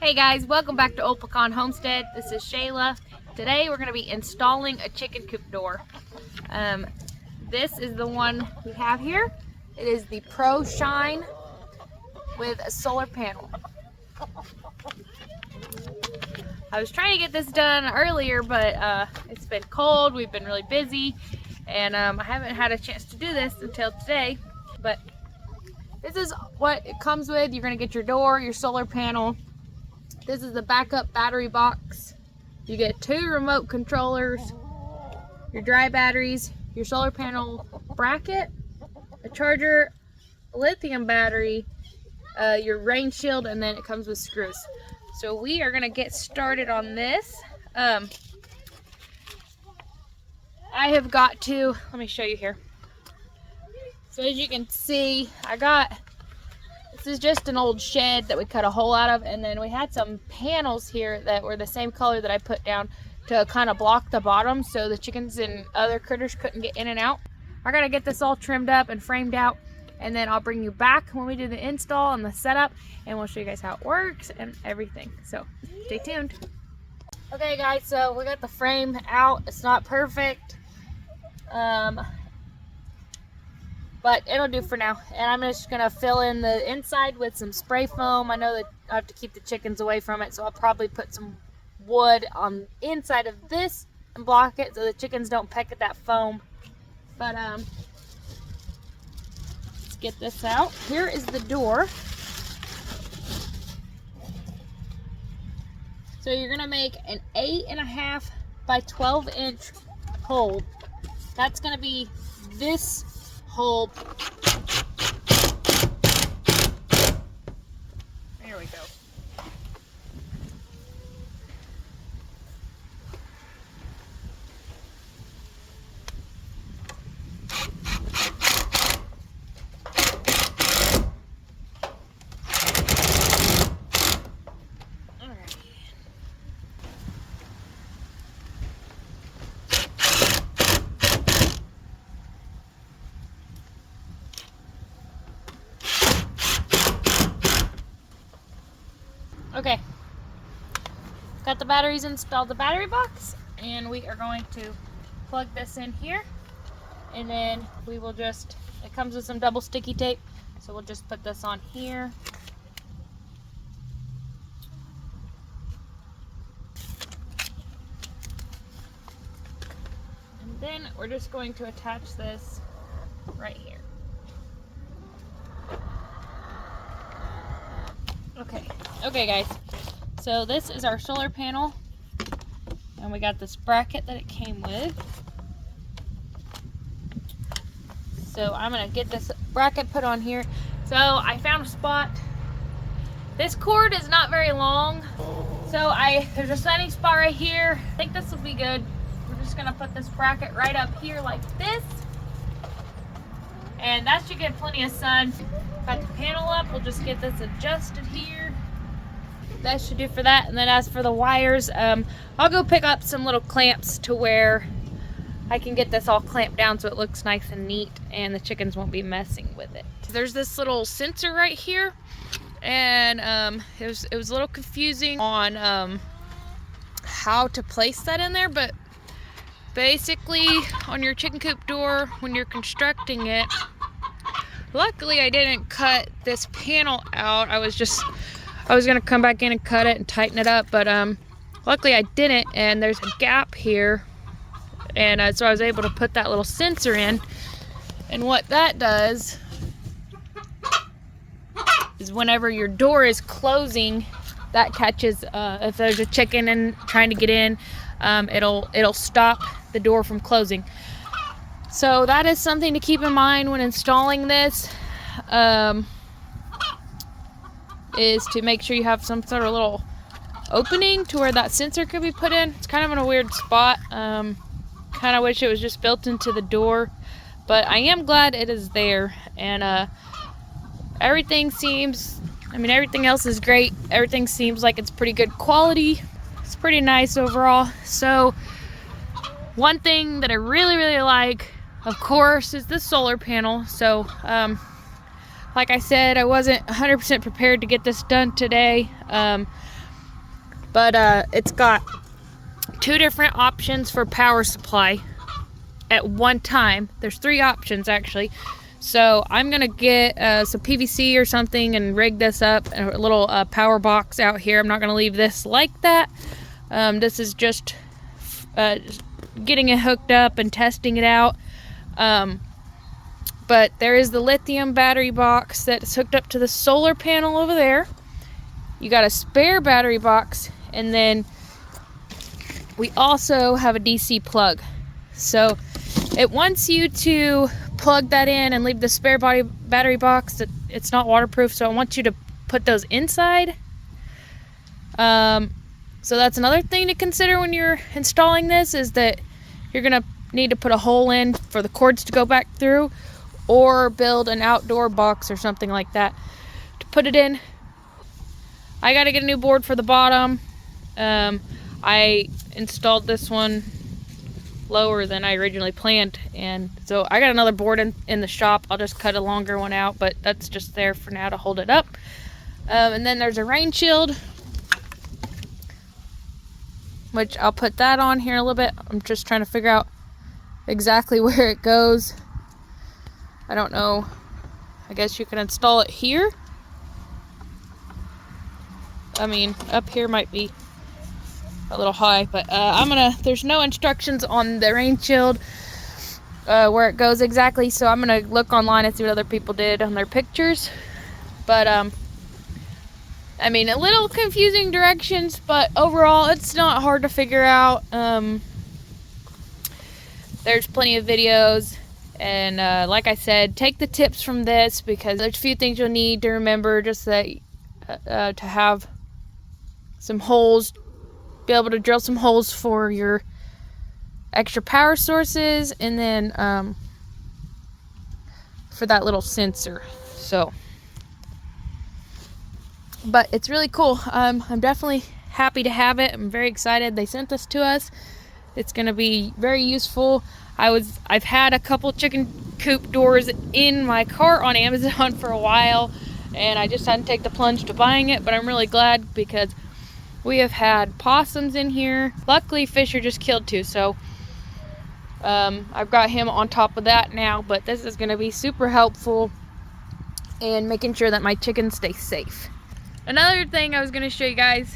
Hey guys, welcome back to Pecan Homestead. This is Shayla. Today we're going to be installing a chicken coop door. This is the one we have here. It is the Pro Shine with a solar panel. I was trying to get this done earlier, but it's been cold, we've been really busy, and I haven't had a chance to do this until today. But this is what it comes with. You're going to get your door, your solar panel. This is the backup battery box. You get 2 remote controllers, your dry batteries, your solar panel bracket, a charger, a lithium battery, your rain shield, and then it comes with screws. So we are going to get started on this. I have got to, let me show you here. So as you can see, this is just an old shed that we cut a hole out of, and then we had some panels here that were the same color that I put down to kind of block the bottom so the chickens and other critters couldn't get in and out. I gotta get this all trimmed up and framed out, and then I'll bring you back when we do the install and the setup, and we'll show you guys how it works and everything. So stay tuned. Okay guys, so we got the frame out. It's not perfect, but it'll do for now. And I'm just gonna fill in the inside with some spray foam. I know that I have to keep the chickens away from it, so I'll probably put some wood on the inside of this and block it so the chickens don't peck at that foam. But let's get this out. Here is the door. So you're gonna make an 8.5 by 12 inch hole. That's gonna be this hole. There we go. Okay, got the batteries installed, the battery box, and we are going to plug this in here, and then we will just, it comes with some double sticky tape, so we'll just put this on here. And then we're just going to attach this right here. Okay guys, so this is our solar panel, and we got this bracket that it came with. So I'm gonna get this bracket put on here. So I found a spot. This cord is not very long, so there's a sunny spot right here. I think this will be good. We're just gonna put this bracket right up here like this, and that should get plenty of sun. Got the panel up, we'll just get this adjusted here. That should do for that. And then as for the wires, I'll go pick up some little clamps to where I can get this all clamped down so it looks nice and neat and the chickens won't be messing with it. There's this little sensor right here, and it was a little confusing on how to place that in there, but basically on your chicken coop door when you're constructing it, luckily I didn't cut this panel out. I was gonna come back in and cut it and tighten it up, but luckily I didn't, and there's a gap here, and so I was able to put that little sensor in. And what that does is whenever your door is closing, that catches if there's a chicken in trying to get in, it'll stop the door from closing. So that is something to keep in mind when installing this. Is to make sure you have some sort of little opening to where that sensor could be put in. It's kind of in a weird spot. Kind of wish it was just built into the door, but I am glad it is there. And everything seems, everything else is great. Everything seems like it's pretty good quality. It's pretty nice overall. So one thing that I really like, of course, is the solar panel. So like I said, I wasn't 100% prepared to get this done today, but it's got 2 different options for power supply at one time. There's 3 options actually. So I'm gonna get some PVC or something and rig this up, a little power box out here. I'm not gonna leave this like that. This is just getting it hooked up and testing it out. But there is the lithium battery box that's hooked up to the solar panel over there. You got a spare battery box, and then we also have a DC plug. So it wants you to plug that in and leave the spare battery box. It's not waterproof, so I want you to put those inside. So that's another thing to consider when you're installing this, is that you're gonna need to put a hole in for the cords to go back through, or build an outdoor box or something like that to put it in. I gotta get a new board for the bottom. I installed this one lower than I originally planned, and so I got another board in the shop. I'll just cut a longer one out, but that's just there for now to hold it up. And then there's a rain shield, which I'll put that on here in a little bit. I'm just trying to figure out exactly where it goes. I don't know. I guess you can install it here. I mean, up here might be a little high, but there's no instructions on the rain shield where it goes exactly, so I'm gonna look online and see what other people did on their pictures. But I mean, a little confusing directions, but overall it's not hard to figure out. There's plenty of videos, and like I said, take the tips from this, because there's a few things you'll need to remember, just that to have some holes, be able to drill some holes for your extra power sources, and then for that little sensor. So, but it's really cool. I'm definitely happy to have it. I'm very excited they sent this to us. It's going to be very useful. I've had a couple chicken coop doors in my cart on Amazon for a while, and I just hadn't taken the plunge to buying it, but I'm really glad, because we have had possums in here. Luckily, Fisher just killed 2, so I've got him on top of that now, but this is going to be super helpful in making sure that my chickens stay safe. Another thing I was going to show you guys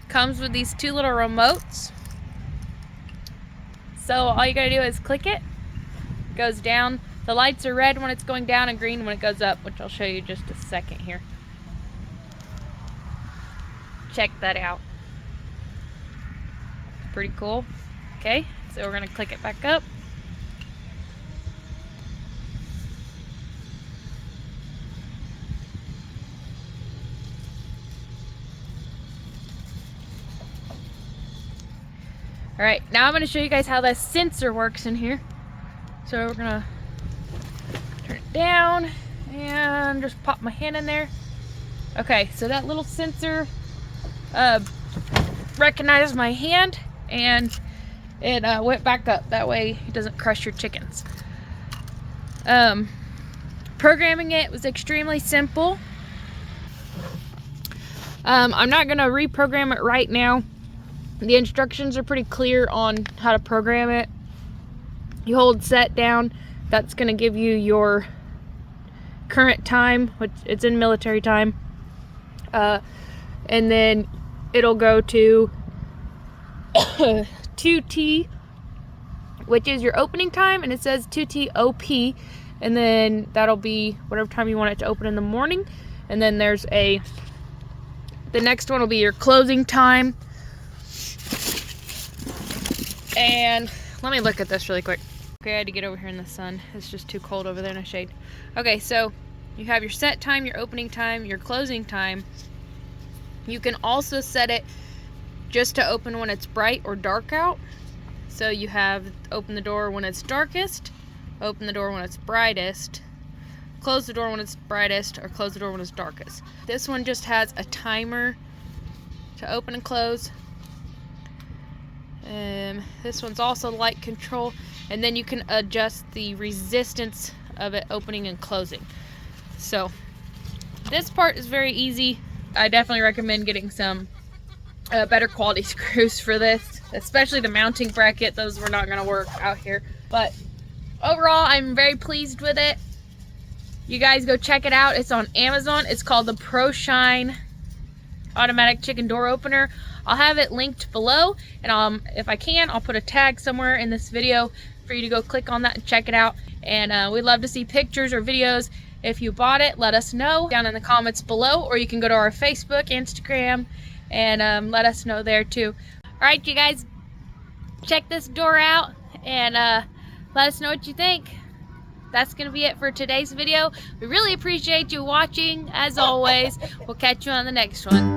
comes with these 2 little remotes. So all you gotta do is click it. It goes down. The lights are red when it's going down and green when it goes up, which I'll show you just a second here. Check that out. Pretty cool. Okay, so we're gonna click it back up. Alright, now I'm going to show you guys how the sensor works in here. So we're going to turn it down and just pop my hand in there. Okay, so that little sensor recognized my hand, and it went back up. That way it doesn't crush your chickens. Programming it was extremely simple. I'm not going to reprogram it right now. The instructions are pretty clear on how to program it. You hold set down, that's going to give you your current time, which it's in military time, and then it'll go to 2T, which is your opening time, and it says 2T OP, and then that'll be whatever time you want it to open in the morning. And then there's the next one will be your closing time. And let me look at this really quick. Okay, I had to get over here in the sun. It's just too cold over there in the shade. Okay, so you have your set time, your opening time, your closing time. You can also set it just to open when it's bright or dark out. So you have open the door when it's darkest, open the door when it's brightest, close the door when it's brightest, or close the door when it's darkest. This one just has a timer to open and close, This one's also light control, and then you can adjust the resistance of it opening and closing. So this part is very easy. I definitely recommend getting some better quality screws for this, especially the mounting bracket. Those were not going to work out here, but overall I'm very pleased with it. You guys go check it out. It's on Amazon. It's called the ProShine automatic chicken door opener. I'll have it linked below, and if I can, I'll put a tag somewhere in this video for you to go click on that and check it out. And we'd love to see pictures or videos. If you bought it, let us know down in the comments below, or you can go to our Facebook, Instagram, and let us know there too. Alright, you guys, check this door out and let us know what you think. That's going to be it for today's video. We really appreciate you watching. As always, we'll catch you on the next one.